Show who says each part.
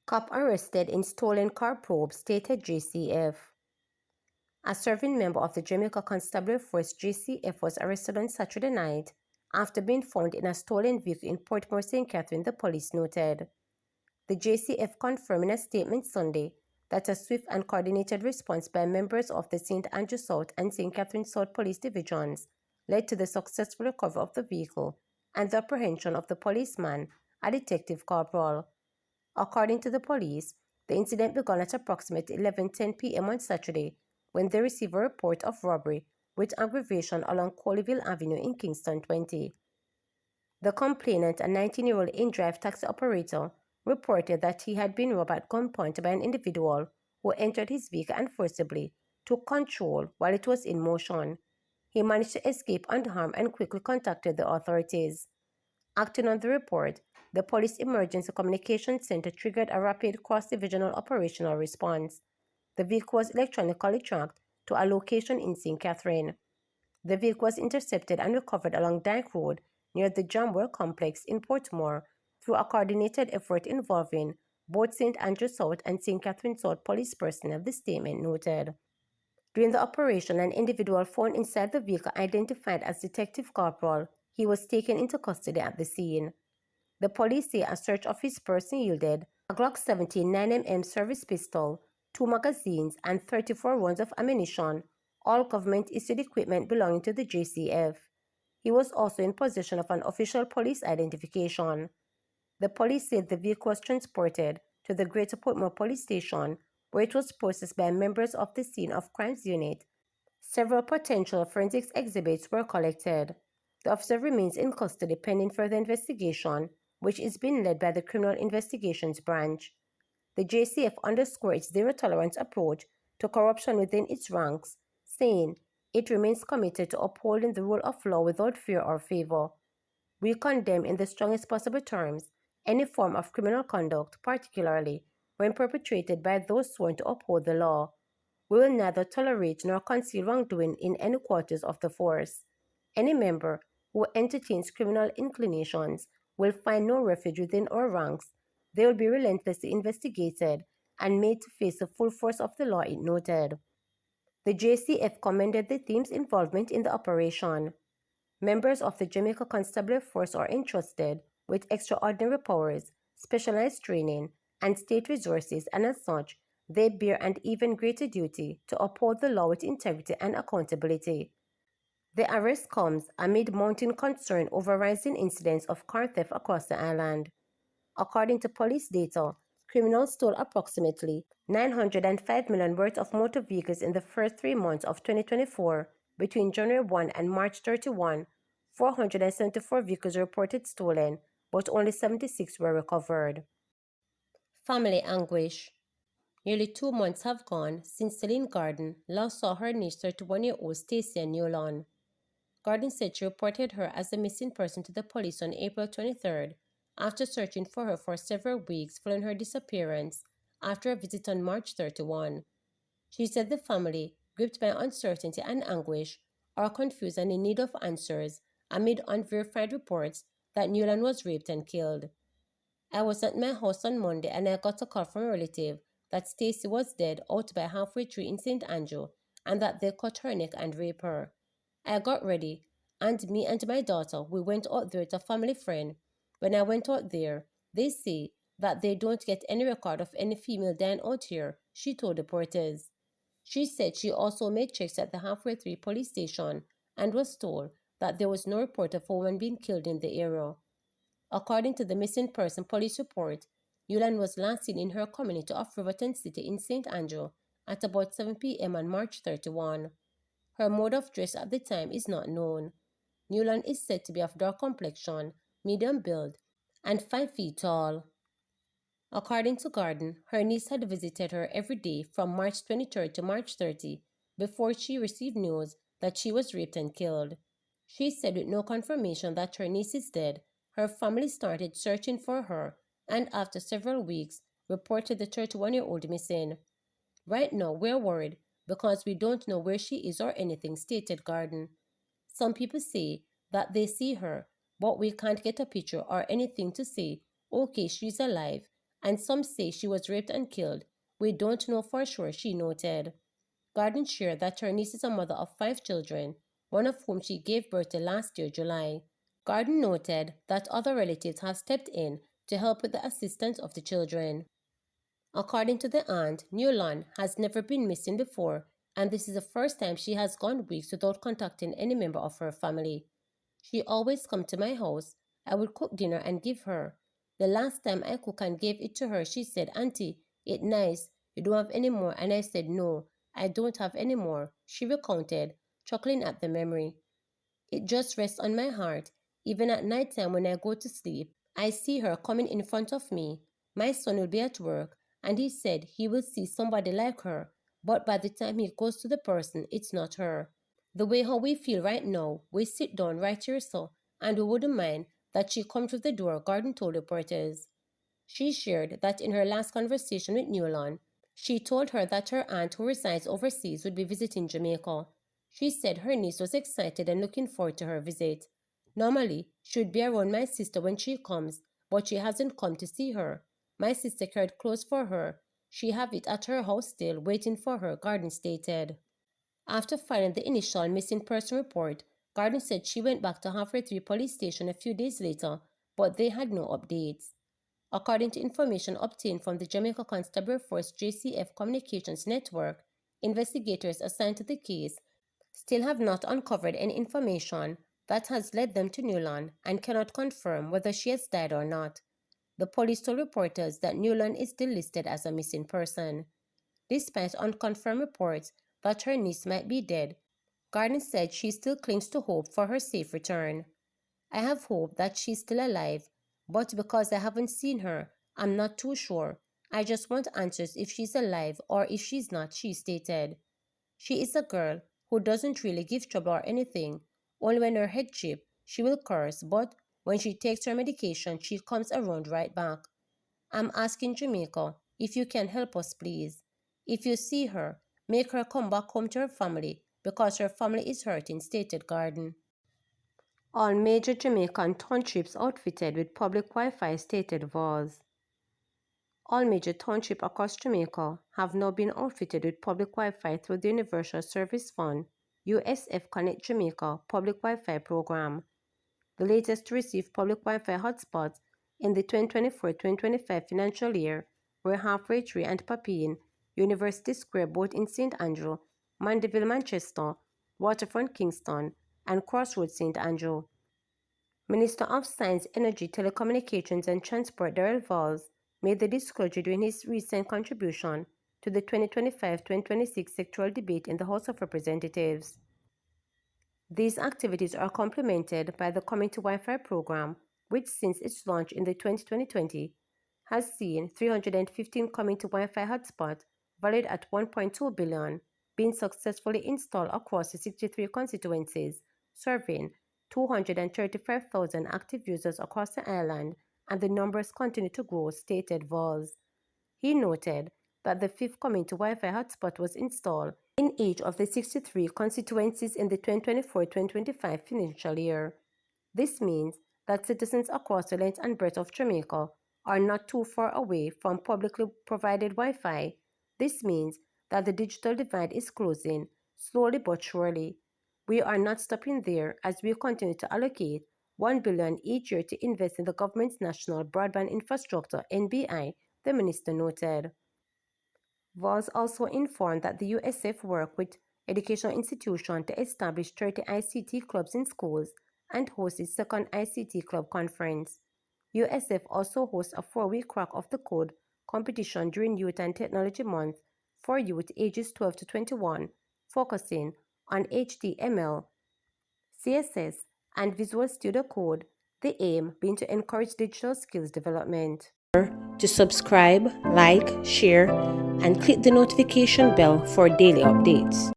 Speaker 1: Cop arrested in stolen car probe, stated JCF. A serving member of the Jamaica Constabulary Force JCF was arrested on Saturday night after being found in a stolen vehicle in Portmore, St. Catherine, the police noted. The JCF confirmed in a statement Sunday that a swift and coordinated response by members of the St. Andrew South and St. Catherine South police divisions led to the successful recovery of the vehicle and the apprehension of the policeman, a detective corporal. According to the police, the incident began at approximately 11:10 p.m. on Saturday when they received a report of robbery with aggravation along Colleyville Avenue in Kingston 20. The complainant, a 19-year-old in-drive taxi operator, reported that he had been robbed at gunpoint by an individual who entered his vehicle and forcibly took control while it was in motion. He managed to escape unharmed and quickly contacted the authorities. Acting on the report, the Police Emergency Communications Center triggered a rapid cross-divisional operational response. The vehicle was electronically tracked to a location in St. Catherine. The vehicle was intercepted and recovered along Dyke Road near the Jamwell Complex in Portmore through a coordinated effort involving both St. Andrew South and St. Catherine South police personnel, the statement noted. During the operation, an individual found inside the vehicle identified as Detective Corporal. He was taken into custody at the scene. The police say a search of his person yielded a Glock 17 9mm service pistol, 2 magazines, and 34 rounds of ammunition, all government-issued equipment belonging to the JCF. He was also in possession of an official police identification. The police said the vehicle was transported to the Greater Portmore Police Station, where it was processed by members of the Scene of Crimes Unit. Several potential forensics exhibits were collected. The officer remains in custody pending further investigation, which is being led by the Criminal Investigations Branch. The JCF underscored its zero-tolerance approach to corruption within its ranks, saying it remains committed to upholding the rule of law without fear or favor. We condemn in the strongest possible terms any form of criminal conduct, particularly when perpetrated by those sworn to uphold the law. We will neither tolerate nor conceal wrongdoing in any quarters of the force. Any member who entertains criminal inclinations will find no refuge within our ranks. They will be relentlessly investigated and made to face the full force of the law, it noted. The JCF commended the team's involvement in the operation. Members of the Jamaica Constabulary Force are entrusted with extraordinary powers, specialized training, and state resources, and as such, they bear an even greater duty to uphold the law with integrity and accountability. The arrest comes amid mounting concern over rising incidents of car theft across the island. According to police data, criminals stole approximately $905 million worth of motor vehicles in the first 3 months of 2024. Between January 1 and March 31, 474 vehicles were reported stolen, but only 76 were recovered. Family anguish. Nearly 2 months have gone since Celine Garden last saw her niece 31-year-old Stacey Newland. Garden said she reported her as a missing person to the police on April 23rd after searching for her for several weeks following her disappearance after a visit on March 31. She said the family, gripped by uncertainty and anguish, are confused and in need of answers amid unverified reports that Newland was raped and killed. I was at my house on Monday and I got a call from a relative that Stacey was dead out by halfway tree in St. Andrew and that they cut her neck and raped her. I got ready, and me and my daughter, we went out there with a family friend. When I went out there, they say that they don't get any record of any female dying out here, she told reporters. She said she also made checks at the Halfway Tree police station and was told that there was no report of a woman being killed in the area. According to the missing person police report, Yulan was last seen in her community of Riverton City in St. Andrew at about 7 p.m. on March 31. Her mode of dress at the time is not known. Newland is said to be of dark complexion, medium build, and 5 feet tall. According to Garden, her niece had visited her every day from March 23rd to March 30 before she received news that she was raped and killed. She said with no confirmation that her niece is dead, her family started searching for her and after several weeks reported the 31-year-old missing. Right now, we're worried because we don't know where she is or anything, stated Garden. Some people say that they see her, but we can't get a picture or anything to say, okay, she's alive. And some say she was raped and killed. We don't know for sure, she noted. Garden shared that her niece is a mother of 5 children, one of whom she gave birth to last year, July. Garden noted that other relatives have stepped in to help with the assistance of the children. According to the aunt, Newland has never been missing before, and this is the first time she has gone weeks without contacting any member of her family. She always come to my house. I would cook dinner and give her. The last time I cooked and gave it to her, she said, Auntie, it nice. You don't have any more? And I said, no, I don't have any more. She recounted, chuckling at the memory. It just rests on my heart. Even at night time when I go to sleep, I see her coming in front of me. My son will be at work, and he said he will see somebody like her, but by the time he goes to the person, it's not her. The way how we feel right now, we sit down right here so, and we wouldn't mind that she comes through the door, Garden told reporters. She shared that in her last conversation with Newland, she told her that her aunt who resides overseas would be visiting Jamaica. She said her niece was excited and looking forward to her visit. Normally, she would be around my sister when she comes, but she hasn't come to see her. My sister cared clothes for her. She have it at her house still, waiting for her, Garden stated. After filing the initial missing person report, Garden said she went back to Halfway 3 police station a few days later, but they had no updates. According to information obtained from the Jamaica Constabulary Force JCF Communications Network, investigators assigned to the case still have not uncovered any information that has led them to Newland and cannot confirm whether she has died or not. The police told reporters that Newland is still listed as a missing person. Despite unconfirmed reports that her niece might be dead, Garden said she still clings to hope for her safe return. I have hope that she's still alive, but because I haven't seen her, I'm not too sure. I just want answers if she's alive or if she's not, she stated. She is a girl who doesn't really give trouble or anything. Only when her head chip, she will curse, but when she takes her medication, she comes around right back. I'm asking Jamaica if you can help us, please. If you see her, make her come back home to her family because her family is hurting, stated Garden. All major Jamaican townships outfitted with public Wi-Fi, stated Voss. All major townships across Jamaica have now been outfitted with public Wi-Fi through the Universal Service Fund USF Connect Jamaica public Wi-Fi program. The latest to receive public Wi-Fi hotspots in the 2024-2025 financial year were Halfway Tree and Papine, University Square both in St. Andrew, Mandeville, Manchester, Waterfront, Kingston, and Crossroads, St. Andrew. Minister of Science, Energy, Telecommunications and Transport Darrell Valls made the disclosure during his recent contribution to the 2025-2026 sectoral debate in the House of Representatives. These activities are complemented by the Community Wi-Fi program, which since its launch in the 2020 has seen 315 community Wi-Fi hotspots valued at $1.2 billion being successfully installed across the 63 constituencies, serving 235,000 active users across the island, and the numbers continue to grow, stated Voss. He noted that the fifth community Wi-Fi hotspot was installed in each of the 63 constituencies in the 2024-2025 financial year. This means that citizens across the length and breadth of Jamaica are not too far away from publicly provided Wi-Fi. This means that the digital divide is closing, slowly but surely. We are not stopping there as we continue to allocate $1 billion each year to invest in the government's National Broadband Infrastructure (NBI), the minister noted. Voss also informed that the USF worked with educational institutions to establish 30 ICT clubs in schools and host its second ICT club conference. USF also hosts a 4-week crack of the code competition during Youth and Technology Month for youth ages 12 to 21, focusing on HTML, CSS, and Visual Studio Code, the aim being to encourage digital skills development. To subscribe, like, share, and click the notification bell for daily updates.